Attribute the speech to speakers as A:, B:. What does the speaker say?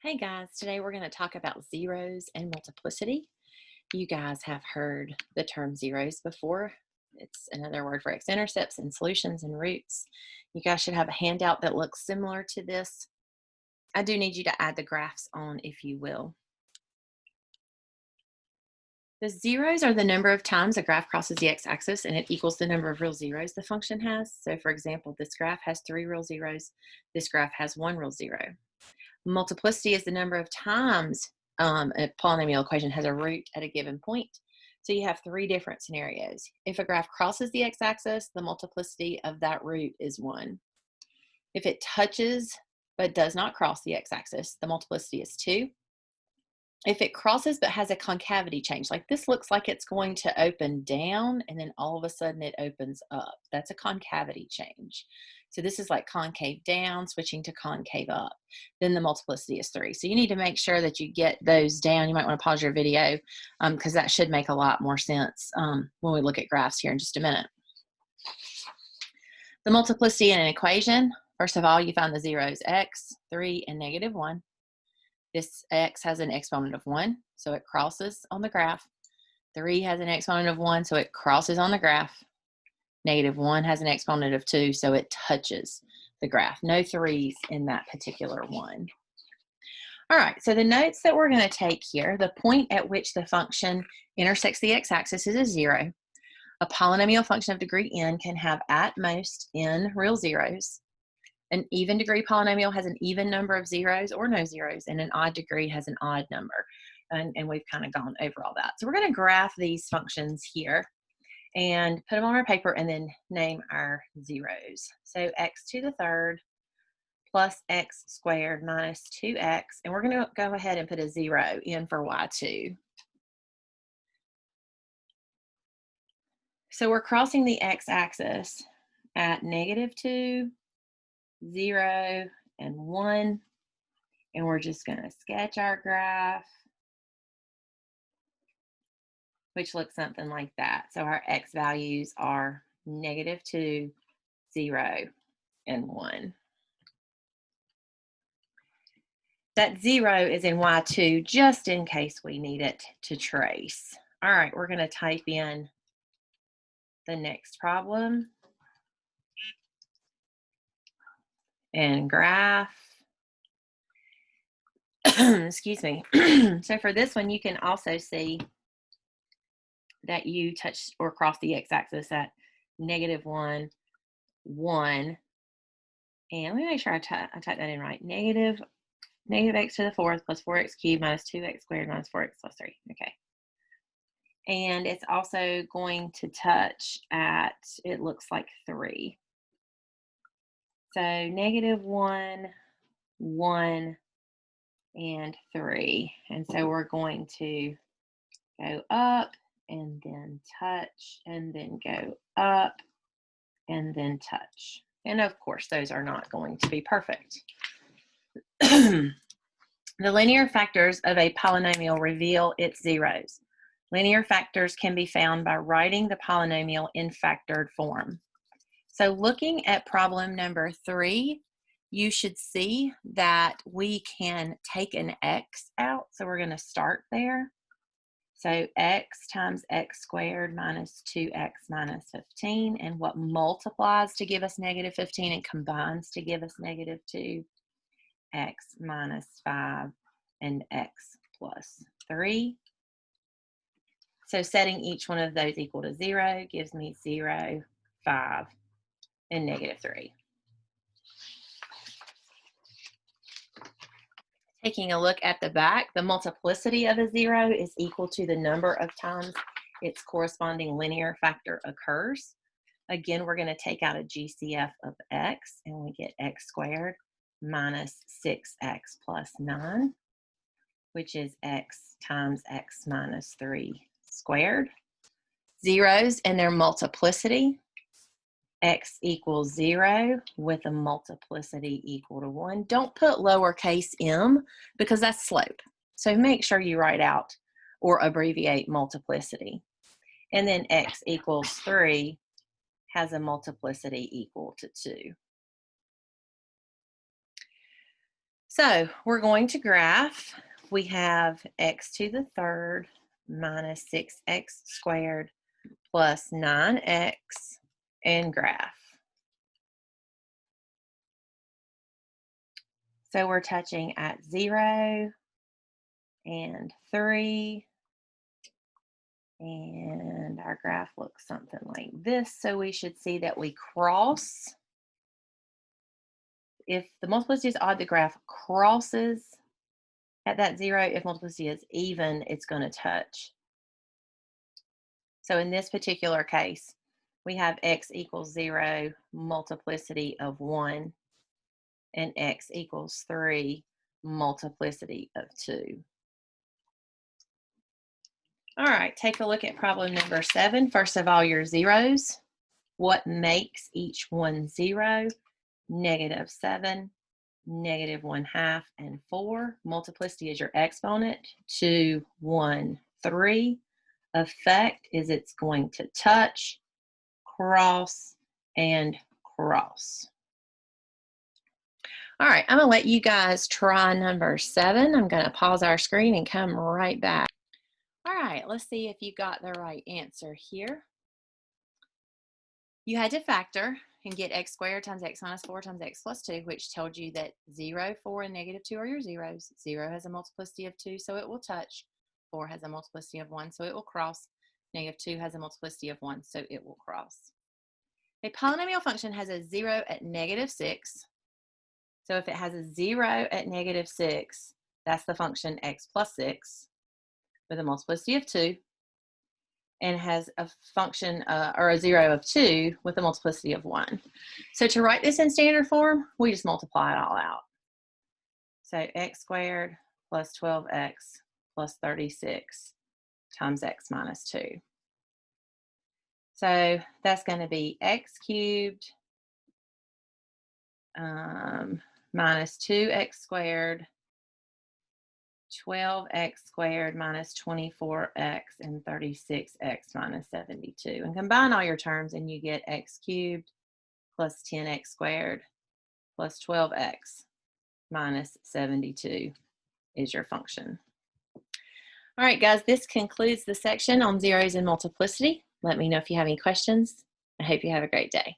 A: Hey guys, today we're going to talk about zeros and multiplicity. You guys have heard the term zeros before. It's another word for x-intercepts and solutions and roots. You guys should have a handout that looks similar to this. I do need you to add the graphs on if you will. The zeros are the number of times a graph crosses the x-axis and it equals the number of real zeros the function has. So for example, this graph has 3 real zeros. This graph has 1 real zero. Multiplicity is the number of times a polynomial equation has a root at a given point. So you have 3 different scenarios. If a graph crosses the x-axis, the multiplicity of that root is 1. If it touches but does not cross the x-axis, the multiplicity is 2. If it crosses but has a concavity change, like this looks like it's going to open down and then all of a sudden it opens up. That's a concavity change. So this is like concave down, switching to concave up. Then the multiplicity is 3. So you need to make sure that you get those down. You might want to pause your video because that should make a lot more sense when we look at graphs here in just a minute. The multiplicity in an equation, first of all, you find the zeros x, 3, and -1. This x has an exponent of 1, so it crosses on the graph. 3 has an exponent of 1, so it crosses on the graph. -1 has an exponent of 2, so it touches the graph. No 3s in that particular one. All right, so the notes that we're going to take here, the point at which the function intersects the x-axis is a 0. A polynomial function of degree n can have at most n real zeros. An even degree polynomial has an even number of zeros or no zeros, and an odd degree has an odd number. And we've kind of gone over all that. So we're going to graph these functions here and put them on our paper and then name our zeros. So x to the third plus x squared minus 2x, and we're going to go ahead and put a 0 in for y2. So we're crossing the x-axis at -2, 0, and 1, and we're just going to sketch our graph, which looks something like that. So our x values are -2, 0, and 1. That 0 is in y2 just in case we need it to trace. All right, we're going to type in the next problem and graph. Excuse me. So for this one, you can also see that you touch or cross the x-axis at -1, 1. And let me make sure I type that in right. Negative x to the fourth plus 4x cubed minus 2x squared minus 4x plus 3. Okay. And it's also going to touch at, it looks like 3. So -1, 1, and 3. And so we're going to go up and then touch and then go up and then touch. And of course, those are not going to be perfect. The linear factors of a polynomial reveal its zeros. Linear factors can be found by writing the polynomial in factored form. So looking at problem number 3, you should see that we can take an x out. So we're going to start there. So x times x squared minus 2x minus 15. And what multiplies to give us -15 and combines to give us -2? X minus 5 and x plus 3. So setting each one of those equal to 0 gives me 0, 5, and -3. Taking a look at the back, the multiplicity of a 0 is equal to the number of times its corresponding linear factor occurs. Again, we're going to take out a GCF of x, and we get x squared minus 6x plus 9, which is x times x minus 3 squared. Zeros and their multiplicity, x equals 0 with a multiplicity equal to 1. Don't put lowercase m because that's slope. So make sure you write out or abbreviate multiplicity. And then x equals 3 has a multiplicity equal to 2. So we're going to graph. We have x to the third minus 6x squared plus 9x and graph. So we're touching at 0 and 3. And our graph looks something like this. So we should see that we cross. If the multiplicity is odd, the graph crosses at that 0. If multiplicity is even, it's going to touch. So in this particular case, we have x equals 0, multiplicity of 1, and x equals 3, multiplicity of 2. All right, take a look at problem number 7. First of all, your zeros. What makes each one 0? -7, -1/2, and 4. Multiplicity is your exponent. 2, 1, 3. Effect is it's going to touch, cross, and cross. All right, I'm going to let you guys try number 7. I'm going to pause our screen and come right back. All right, let's see if you got the right answer here. You had to factor and get x squared times x minus 4 times x plus 2, which told you that 0, 4, and -2 are your zeros. 0 has a multiplicity of 2, so it will touch. 4 has a multiplicity of 1, so it will cross. -2 has a multiplicity of 1, so it will cross. A polynomial function has a 0 at -6. So if it has a 0 at -6, that's the function x plus 6 with a multiplicity of 2, and has a function or a 0 of 2 with a multiplicity of 1. So to write this in standard form, we just multiply it all out. So x squared plus 12x plus 36 times x minus 2. So that's going to be x cubed minus 2x squared, 12x squared minus 24x, and 36x minus 72. And combine all your terms and you get x cubed plus 10x squared plus 12x minus 72 is your function. All right, guys, this concludes the section on zeros and multiplicity. Let me know if you have any questions. I hope you have a great day.